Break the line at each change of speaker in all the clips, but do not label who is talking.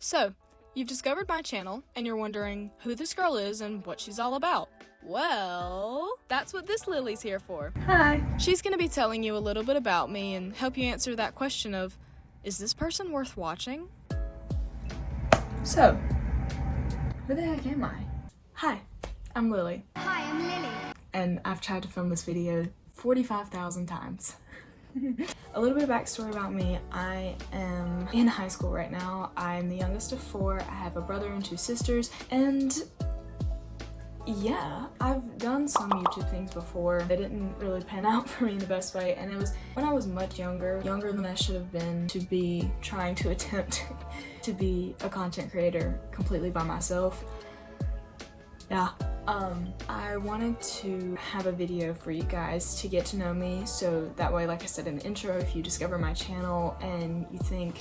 So, you've discovered my channel, and you're wondering who this girl is and what she's all about. Well, that's what this Lily's here for.
Hi.
She's gonna be telling you a little bit about me and help you answer that question of, is this person worth watching? So, who the heck am I? Hi, I'm Lily.
Hi, I'm Lily.
And I've tried to film this video 45,000 times. A little bit of backstory about me. I am in high school right now. I'm the youngest of 4. I have a brother and 2 sisters, and yeah, I've done some YouTube things before. They didn't really pan out for me in the best way, and it was when I was much younger than I should have been to be trying to attempt to be a content creator completely by myself. Yeah. I wanted to have a video for you guys to get to know me, so that way, like I said in the intro, if you discover my channel and you think,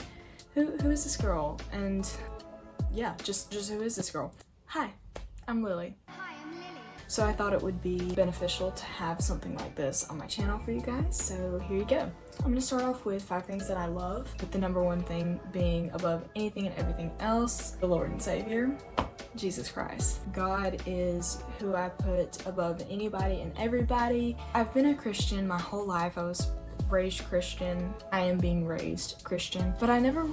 who is this girl? And yeah, just who is this girl? Hi, I'm Lily.
Hi, I'm Lily.
So I thought it would be beneficial to have something like this on my channel for you guys, so here you go. I'm gonna start off with 5 things that I love, with the number 1 thing being above anything and everything else, the Lord and Savior, Jesus Christ. God is who I put above anybody and everybody. I've been a Christian my whole life. I was raised Christian. I am being raised Christian, but I never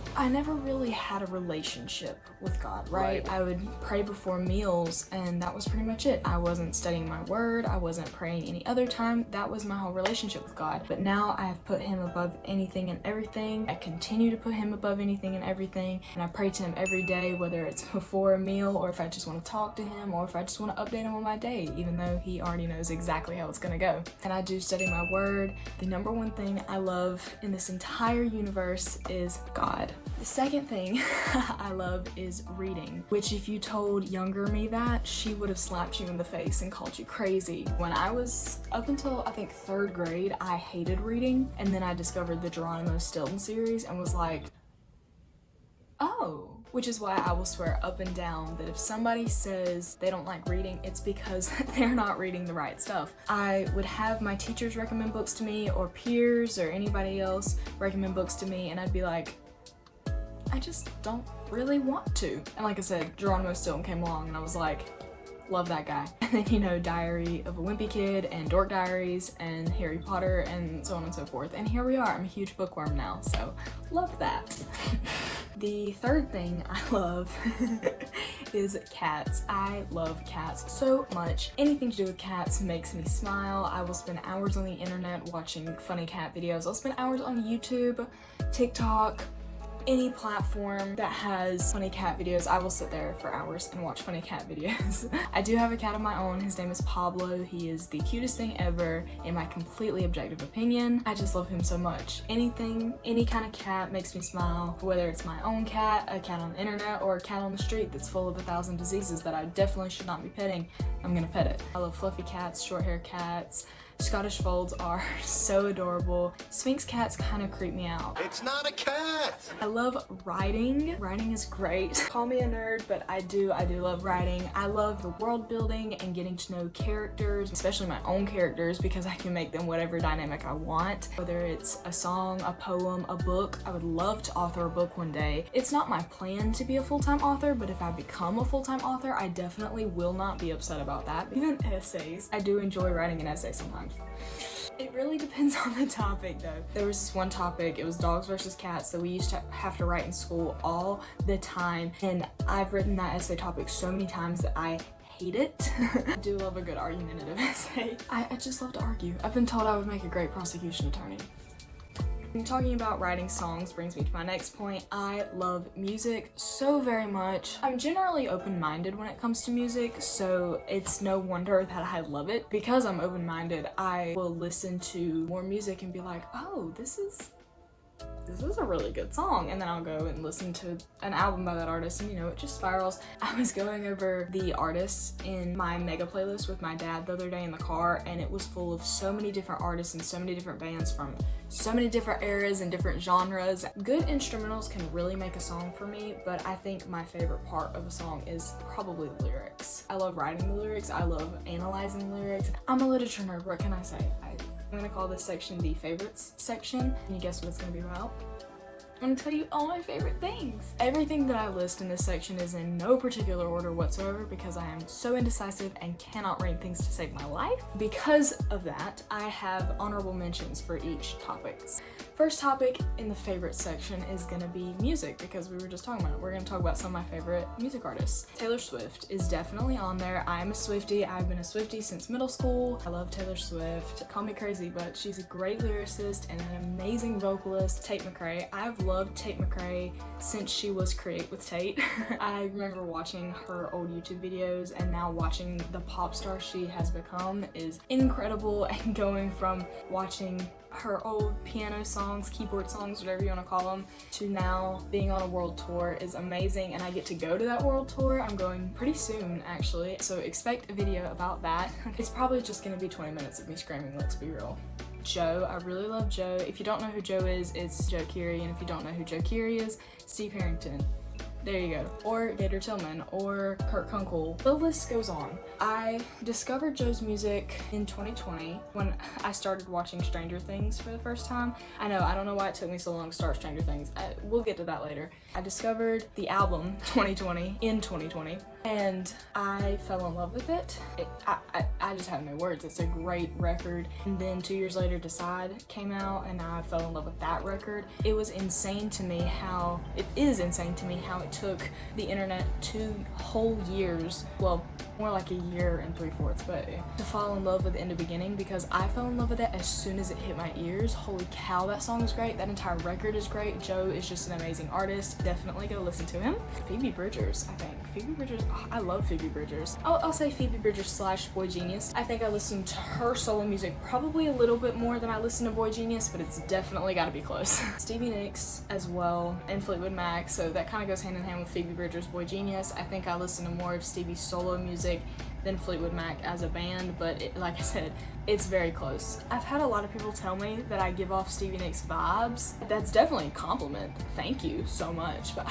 really had a relationship with God, right? I would pray before meals and that was pretty much it. I wasn't studying my word. I wasn't praying any other time. That was my whole relationship with God. But now I have put him above anything and everything. I continue to put him above anything and everything, and I pray to him every day, whether it's before a meal or if I just want to talk to him or if I just want to update him on my day, even though he already knows exactly how it's gonna go. And I do study my word. The number 1 thing I love in this entire universe is God. The second thing I love is reading, which if you told younger me that, she would have slapped you in the face and called you crazy. When I was up until I think 3rd grade, I hated reading, and then I discovered the Geronimo Stilton series and was like, oh. Which is why I will swear up and down that if somebody says they don't like reading, it's because they're not reading the right stuff. I would have my teachers recommend books to me, or peers or anybody else recommend books to me, and I'd be like, I just don't really want to. And like I said, Geronimo Stilton came along and I was like, love that guy. And then, you know, Diary of a Wimpy Kid and Dork Diaries and Harry Potter and so on and so forth. And here we are. I'm a huge bookworm now, so love that. The 3rd thing I love is cats. I love cats so much. Anything to do with cats makes me smile. I will spend hours on the internet watching funny cat videos. I'll spend hours on YouTube, TikTok, any platform that has funny cat videos. I will sit there for hours and watch funny cat videos. I do have a cat of my own. His name is Pablo. He is the cutest thing ever in my completely objective opinion. I just love him so much. Anything, any kind of cat makes me smile, whether it's my own cat, a cat on the internet, or a cat on the street that's full of 1,000 diseases that I definitely should not be petting. I'm gonna pet it. I love fluffy cats, short hair cats. Scottish Folds are so adorable. Sphynx cats kind of creep me out.
It's not a cat!
I love writing. Writing is great. Call me a nerd, but I do love writing. I love the world building and getting to know characters, especially my own characters, because I can make them whatever dynamic I want. Whether it's a song, a poem, a book, I would love to author a book one day. It's not my plan to be a full-time author, but if I become a full-time author, I definitely will not be upset about that. Even essays. I do enjoy writing an essay sometimes. It really depends on the topic though. There was this one topic, it was dogs versus cats, that we used to have to write in school all the time, and I've written that essay topic so many times that I hate it. I do love a good argumentative essay. I just love to argue. I've been told I would make a great prosecution attorney. Talking about writing songs brings me to my next point. I love music so very much. I'm generally open-minded when it comes to music, so it's no wonder that I love it. Because I'm open-minded, I will listen to more music and be like, oh, this is a really good song, and then I'll go and listen to an album by that artist, and you know, it just spirals. I was going over the artists in my mega playlist with my dad the other day in the car, and it was full of so many different artists and so many different bands from so many different eras and different genres. Good instrumentals can really make a song for me, but I think my favorite part of a song is probably the lyrics. I love writing the lyrics, I love analyzing the lyrics. I'm a literature nerd, what can I say? I'm gonna call this section the favorites section. Can you guess what it's gonna be about? I'm gonna tell you all my favorite things. Everything that I list in this section is in no particular order whatsoever because I am so indecisive and cannot rank things to save my life. Because of that, I have honorable mentions for each topic. First topic in the favorite section is gonna be music because we were just talking about it. We're gonna talk about some of my favorite music artists. Taylor Swift is definitely on there. I'm a Swiftie. I've been a Swiftie since middle school. I love Taylor Swift. Call me crazy, but she's a great lyricist and an amazing vocalist. Tate McRae. I've loved Tate McRae since she was Create with Tate. I remember watching her old YouTube videos, and now watching the pop star she has become is incredible, and going from watching her old piano songs, keyboard songs, whatever you want to call them, to now being on a world tour is amazing, and I get to go to that world tour. I'm going pretty soon actually, so expect a video about that. It's probably just going to be 20 minutes of me screaming, let's be real. Joe, I really love Joe. If you don't know who Joe is, it's Joe Keery, and if you don't know who Joe Keery is, Steve Harrington. There you go. Or Gator Tillman, or Kurt Kunkel. The list goes on. I discovered Joe's music in 2020 when I started watching Stranger Things for the first time. I know, I don't know why it took me so long to start Stranger Things. We'll get to that later. I discovered the album 2020 in 2020, and I fell in love with it. I just have no words. It's a great record. And then 2 years later, Decide came out, and I fell in love with that record. It is insane to me how it took the internet 2 whole years, well, more like a year and 3/4, but to fall in love with In the Beginning, because I fell in love with it as soon as it hit my ears. Holy cow, that song is great. That entire record is great. Joe is just an amazing artist. Definitely go listen to him. Phoebe Bridgers, I think. Phoebe Bridgers, oh, I love Phoebe Bridgers. I'll say Phoebe Bridgers / Boy Genius. I think I listen to her solo music probably a little bit more than I listen to Boy Genius, but it's definitely gotta be close. Stevie Nicks as well, and Fleetwood Mac, so that kind of goes hand in hand with Phoebe Bridgers' Boy Genius. I think I listen to more of Stevie's solo music than Fleetwood Mac as a band, but like I said, it's very close. I've had a lot of people tell me that I give off Stevie Nicks vibes. That's definitely a compliment. Thank you so much, but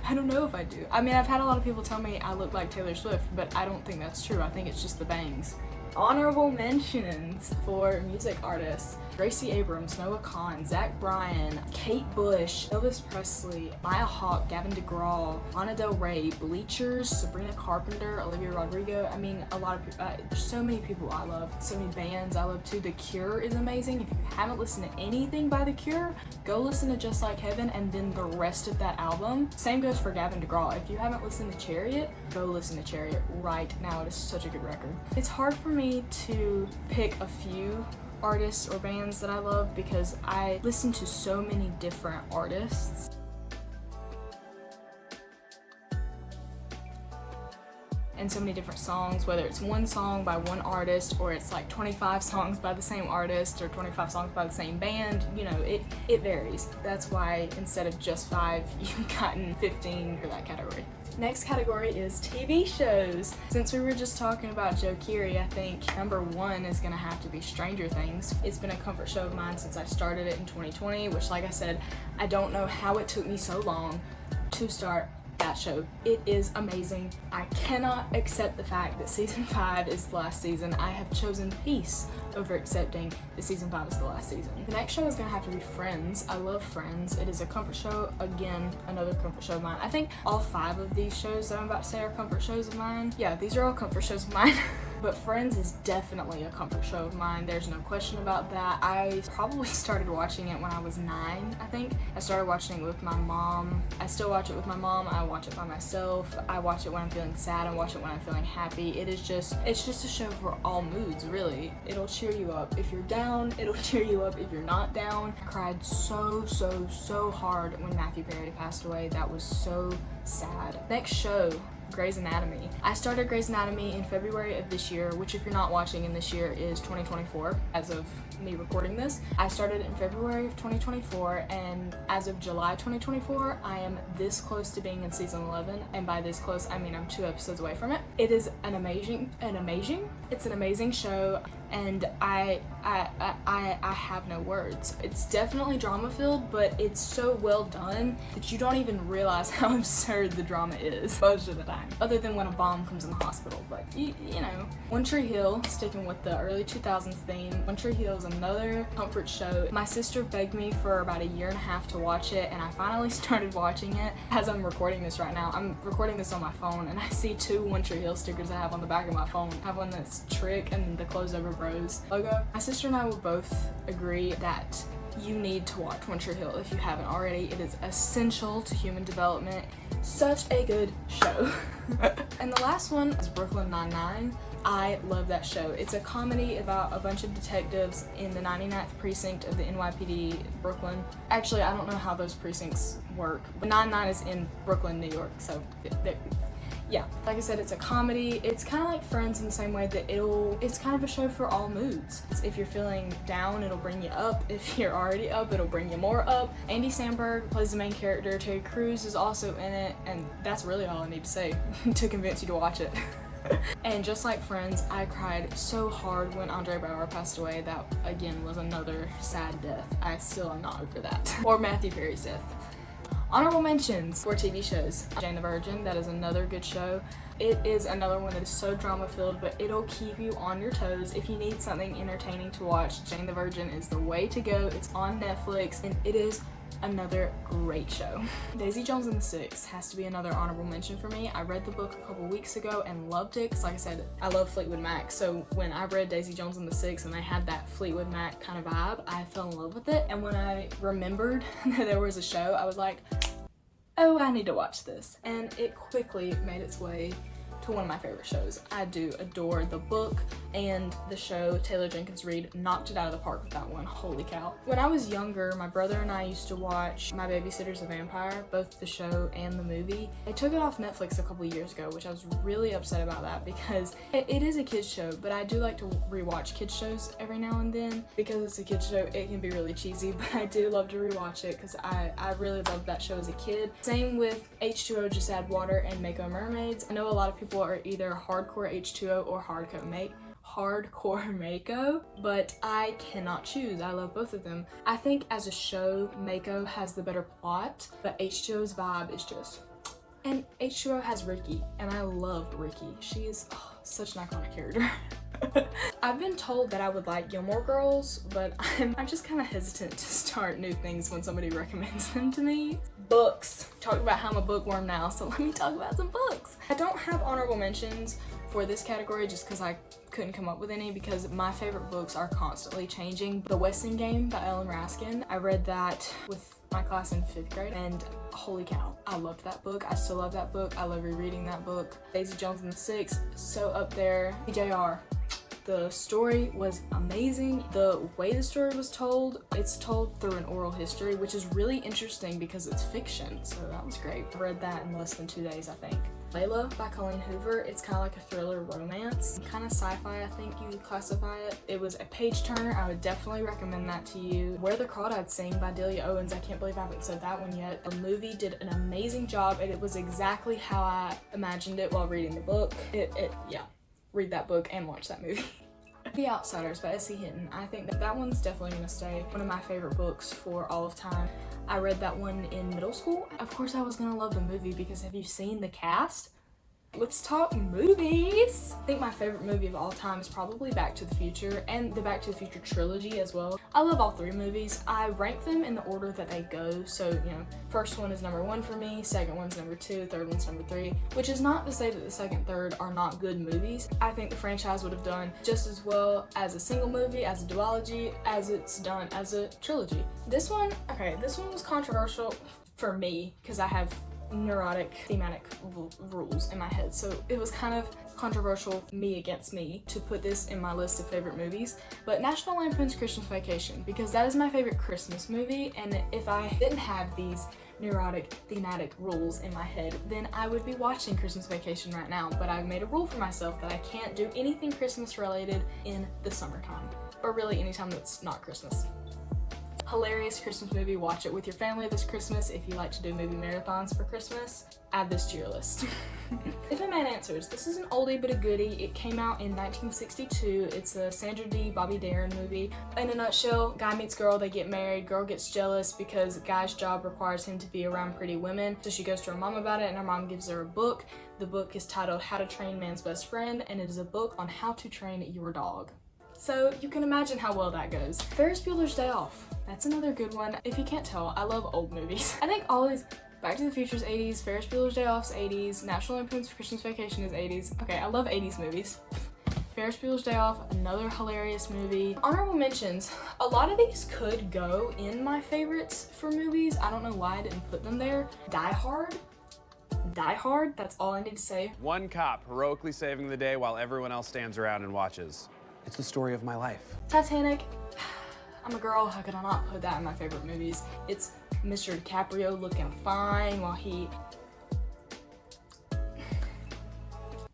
I don't know if I do. I mean, I've had a lot of people tell me I look like Taylor Swift, but I don't think that's true. I think it's just the bangs. Honorable mentions for music artists: Gracie Abrams, Noah Kahan, Zach Bryan, Kate Bush, Elvis Presley, Maya Hawke, Gavin DeGraw, Lana Del Rey, Bleachers, Sabrina Carpenter, Olivia Rodrigo. I mean, a lot of people. There's so many people I love. So many bands I love too. The Cure is amazing. If you haven't listened to anything by The Cure, go listen to Just Like Heaven and then the rest of that album. Same goes for Gavin DeGraw. If you haven't listened to Chariot, go listen to Chariot right now. It is such a good record. It's hard for me to pick a few artists or bands that I love because I listen to so many different artists. And so many different songs, whether it's one song by one artist or it's like 25 songs by the same artist or 25 songs by the same band, you know, it varies. That's why instead of just 5, you've gotten 15 for that category. Next category is TV shows. Since we were just talking about Joe Keery, I think number 1 is gonna have to be Stranger Things. It's been a comfort show of mine since I started it in 2020, which, like I said, I don't know how it took me so long to start that show. It is amazing. I cannot accept the fact that season 5 is the last season. I have chosen peace over accepting that season 5 is the last season. The next show is gonna have to be Friends. I love Friends. It is a comfort show. Again, another comfort show of mine. I think all 5 of these shows that I'm about to say are comfort shows of mine. Yeah, these are all comfort shows of mine. But Friends is definitely a comfort show of mine. There's no question about that. I probably started watching it when I was 9, I think. I started watching it with my mom. I still watch it with my mom. I watch it by myself. I watch it when I'm feeling sad. I watch it when I'm feeling happy. It's just a show for all moods, really. It'll cheer you up if you're down. It'll cheer you up if you're not down. I cried so hard when Matthew Perry passed away. That was so sad. Next show, Grey's Anatomy. I started Grey's Anatomy in February of this year, which if you're not watching in this year is 2024 as of me recording this. I started in February of 2024, and as of July 2024, I am this close to being in season 11, and by this close, I mean I'm 2 episodes away from it. It is it's an amazing show, and I I have no words. It's definitely drama filled, but it's so well done that you don't even realize how absurd the drama is most of the time, other than when a bomb comes in the hospital. But you know, One Tree Hill, sticking with the early 2000s theme, One Tree Hill is another comfort show. My sister begged me for about a year and a half to watch it, and I finally started watching it. As I'm recording this right now, I'm recording this on my phone, and I see two One Tree Hill stickers I have on the back of my phone. I have one that's Trick and the Close Over Bros logo. My sister and I will both agree that you need to watch One Tree Hill if you haven't already. It is essential to human development. Such a good show. And the last one is Brooklyn Nine-Nine. I love that show. It's a comedy about a bunch of detectives in the 99th precinct of the NYPD Brooklyn. Actually, I don't know how those precincts work, but 99 is in Brooklyn, New York, so yeah, like I said, it's a comedy. It's kind of like Friends in the same way that it's kind of a show for all moods. If you're feeling down, it'll bring you up. If you're already up, it'll bring you more up. Andy Samberg plays the main character. Terry Crews is also in it, and that's really all I need to say to convince you to watch it. And just like Friends, I cried so hard when Andre Braugher passed away. That, again, was another sad death. I still am not over that. Or Matthew Perry's death. Honorable mentions for TV shows. Jane the Virgin, that is another good show. It is another one that is so drama filled, but it'll keep you on your toes. If you need something entertaining to watch, Jane the Virgin is the way to go. It's on Netflix, and it is another great show. Daisy Jones and the Six has to be another honorable mention for me. I read the book a couple weeks ago and loved it, because like I said, I love Fleetwood Mac. So when I read Daisy Jones and the Six and they had that Fleetwood Mac kind of vibe, I fell in love with it. And when I remembered that there was a show, I was like, oh, I need to watch this. And it quickly made its way to one of my favorite shows. I do adore the book and the show. Taylor Jenkins Reid knocked it out of the park with that one. Holy cow. When I was younger, my brother and I used to watch My Babysitter's a Vampire, both the show and the movie. They took it off Netflix a couple years ago, which I was really upset about that, because it is a kids show, but I do like to rewatch kids shows every now and then. Because it's a kids show, it can be really cheesy, but I do love to rewatch it because I really loved that show as a kid. Same with H2O, Just Add Water, and Mako Mermaids. I know a lot of people are either hardcore H2O or hardcore Mako, but I cannot choose. I love both of them. I think as a show, Mako has the better plot, but H2O's vibe is just... And H2O has Ricky, and I love Ricky. She is such an iconic character. I've been told that I would like Gilmore Girls, but I'm just kind of hesitant to start new things when somebody recommends them to me. Books. Talked about how I'm a bookworm now, so let me talk about some books. I don't have honorable mentions for this category just because I couldn't come up with any, because my favorite books are constantly changing. The Wesson Game by Ellen Raskin. I read that with my class in 5th grade, and holy cow, I loved that book. I still love that book. I love rereading that book. Daisy Jones and the Six, so up there. TJR. The story was amazing. The way the story was told, it's told through an oral history, which is really interesting because it's fiction, so that was great. I read that in less than 2 days, I think. Layla by Colleen Hoover. It's kind of like a thriller romance, kind of sci-fi, I think you would classify it. It was a page turner. I would definitely recommend that to you. Where the Crawdads Sing by Delia Owens. I can't believe I haven't said that one yet. The movie did an amazing job, and it was exactly how I imagined it while reading the book. Yeah, read that book and watch that movie. The Outsiders by S.E. Hinton. I think that one's definitely gonna stay one of my favorite books for all of time. I read that one in middle school. Of course I was gonna love the movie, because have you seen the cast? Let's talk movies. I think my favorite movie of all time is probably Back to the Future, and the Back to the Future trilogy as well. I love all three movies. I rank them in the order that they go. So, you know, first one is number 1 for me, second one's number 2, third one's number 3, which is not to say that the second, third are not good movies. I think the franchise would have done just as well as a single movie, as a duology, as it's done as a trilogy. This one was controversial for me because I have neurotic thematic rules in my head, so it was kind of controversial, me against me, to put this in my list of favorite movies. But National Lampoon's Christmas Vacation, because that is my favorite Christmas movie, and if I didn't have these neurotic thematic rules in my head, then I would be watching Christmas Vacation right now. But I've made a rule for myself that I can't do anything Christmas related in the summertime, or really anytime that's not Christmas. Hilarious Christmas movie. Watch it with your family this Christmas. If you like to do movie marathons for Christmas, add this to your list. If a Man Answers. This is an oldie but a goodie. It came out in 1962. It's a Sandra Dee, Bobby Darin movie. In a nutshell, guy meets girl, they get married. Girl gets jealous because guy's job requires him to be around pretty women. So she goes to her mom about it, and her mom gives her a book. The book is titled How to Train Man's Best Friend, and it is a book on how to train your dog. So you can imagine how well that goes. Ferris Bueller's Day Off. That's another good one. If you can't tell, I love old movies. I think all these, Back to the Future's 80s, Ferris Bueller's Day Off's 80s, National Lampoon's Christmas Vacation is 80s. Okay, I love 80s movies. Ferris Bueller's Day Off, another hilarious movie. Honorable mentions. A lot of these could go in my favorites for movies. I don't know why I didn't put them there. Die Hard. Die Hard, that's all I need to say.
One cop heroically saving the day while everyone else stands around and watches. It's the story of my life.
Titanic. I'm a girl, how could I not put that in my favorite movies? It's Mr. DiCaprio looking fine while he...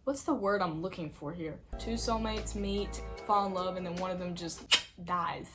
What's the word I'm looking for here? Two soulmates meet, fall in love, and then one of them just dies.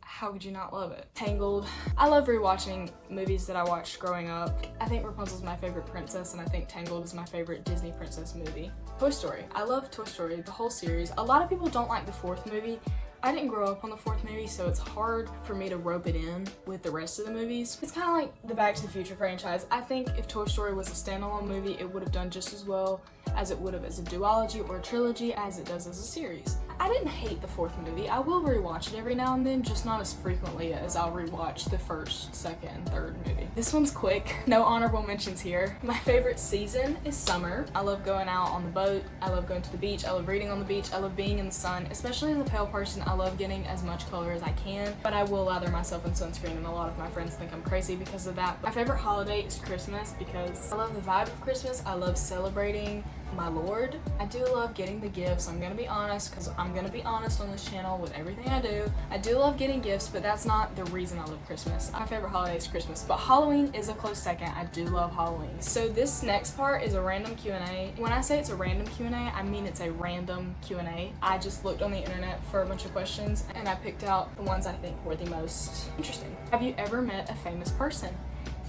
How could you not love it? Tangled. I love rewatching movies that I watched growing up. I think Rapunzel's my favorite princess, and I think Tangled is my favorite Disney princess movie. Toy Story. I love Toy Story, the whole series. A lot of people don't like the fourth movie. I didn't grow up on the fourth movie, so it's hard for me to rope it in with the rest of the movies. It's kind of like the Back to the Future franchise. I think if Toy Story was a standalone movie, it would have done just as well as it would have as a duology or a trilogy as it does as a series. I didn't hate the fourth movie. I will rewatch it every now and then, just not as frequently as I'll rewatch the first, second, and third movie. This one's quick. No honorable mentions here. My favorite season is summer. I love going out on the boat. I love going to the beach. I love reading on the beach. I love being in the sun. Especially as a pale person, I love getting as much color as I can, but I will lather myself in sunscreen, and a lot of my friends think I'm crazy because of that. My favorite holiday is Christmas because I love the vibe of Christmas. I love celebrating my Lord. I do love getting the gifts. I'm gonna be honest, because I'm gonna be honest on this channel with everything I do. I do love getting gifts, but that's not the reason I love Christmas. My favorite holiday is Christmas, but Halloween is a close second. I do love Halloween. So this next part is a random Q&A. When I say it's a random Q&A, I mean it's a random Q&A. I just looked on the internet for a bunch of questions, and I picked out the ones I think were the most interesting. Have you ever met a famous person?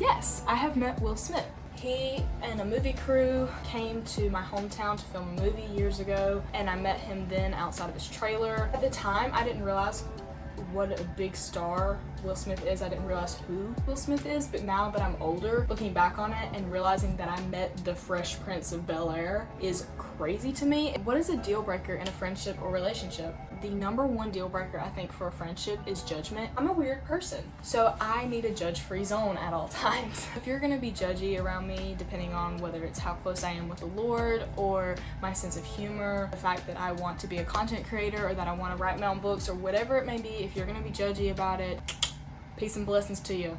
Yes, I have met Will Smith. He and a movie crew came to my hometown to film a movie years ago, and I met him then outside of his trailer. At the time, I didn't realize what a big star Will Smith is. I didn't realize who Will Smith is, but now that I'm older, looking back on it and realizing that I met the Fresh Prince of Bel-Air is crazy to me. What is a deal breaker in a friendship or relationship? The number one deal breaker I think for a friendship is judgment. I'm a weird person, so I need a judge-free zone at all times. If you're gonna be judgy around me, depending on whether it's how close I am with the Lord or my sense of humor, the fact that I want to be a content creator or that I want to write my own books or whatever it may be, if you're gonna be judgy about it, peace and blessings to you.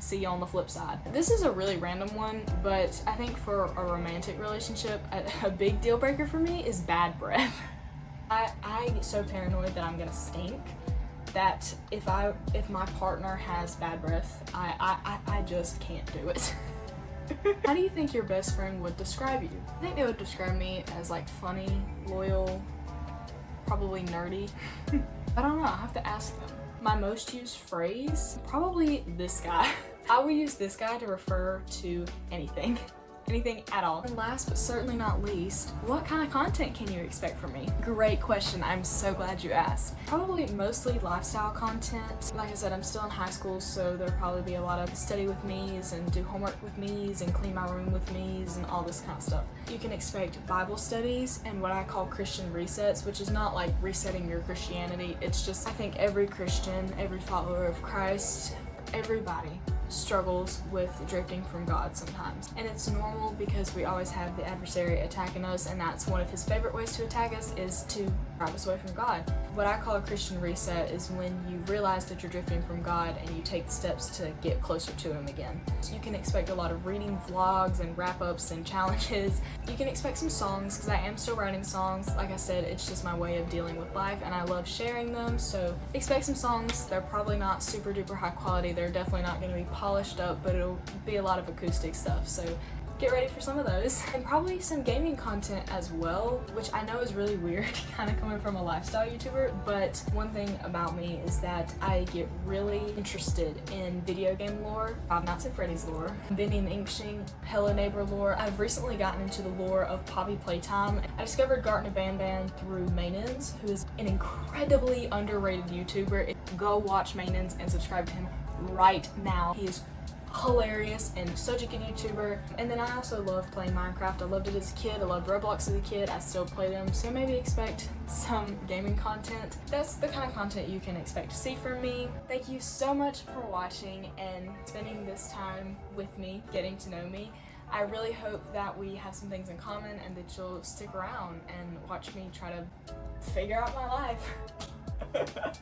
See you on the flip side. This is a really random one, but I think for a romantic relationship, a big deal breaker for me is bad breath. I get so paranoid that I'm gonna stink that if my partner has bad breath, I just can't do it. How do you think your best friend would describe you? I think they would describe me as like funny, loyal, probably nerdy. I don't know, I have to ask them. My most used phrase? Probably this guy. I will use this guy to refer to anything. Anything at all. And last but certainly not least, what kind of content can you expect from me? Great question, I'm so glad you asked. Probably mostly lifestyle content. Like I said, I'm still in high school, so there'll probably be a lot of study with me's and do homework with me's and clean my room with me's and all this kind of stuff. You can expect Bible studies and what I call Christian resets, which is not like resetting your Christianity. It's just, I think every Christian, every follower of Christ, everybody struggles with drifting from God sometimes. And it's normal because we always have the adversary attacking us, and that's one of his favorite ways to attack us is to drive us away from God. What I call a Christian reset is when you realize that you're drifting from God and you take steps to get closer to him again. So you can expect a lot of reading vlogs and wrap-ups and challenges. You can expect some songs because I am still writing songs. Like I said, it's just my way of dealing with life and I love sharing them, so expect some songs. They're probably not super duper high quality. They're definitely not going to be polished up, but it'll be a lot of acoustic stuff, so get ready for some of those. And probably some gaming content as well, which I know is really weird kind of coming from a lifestyle YouTuber, but one thing about me is that I get really interested in video game lore, Five Nights at Freddy's lore, Bendy and Inkshing, Hello Neighbor lore. I've recently gotten into the lore of Poppy Playtime. I discovered Gartner Ban Ban through Mainens, who is an incredibly underrated YouTuber. Go watch Mainens and subscribe to him right now. He is hilarious and such a good YouTuber. And then I also love playing Minecraft. I loved it as a kid. I loved Roblox as a kid. I still play them, so maybe expect some gaming content. That's the kind of content you can expect to see from me. Thank you so much for watching and spending this time with me, getting to know me. I really hope that we have some things in common and that you'll stick around and watch me try to figure out my life.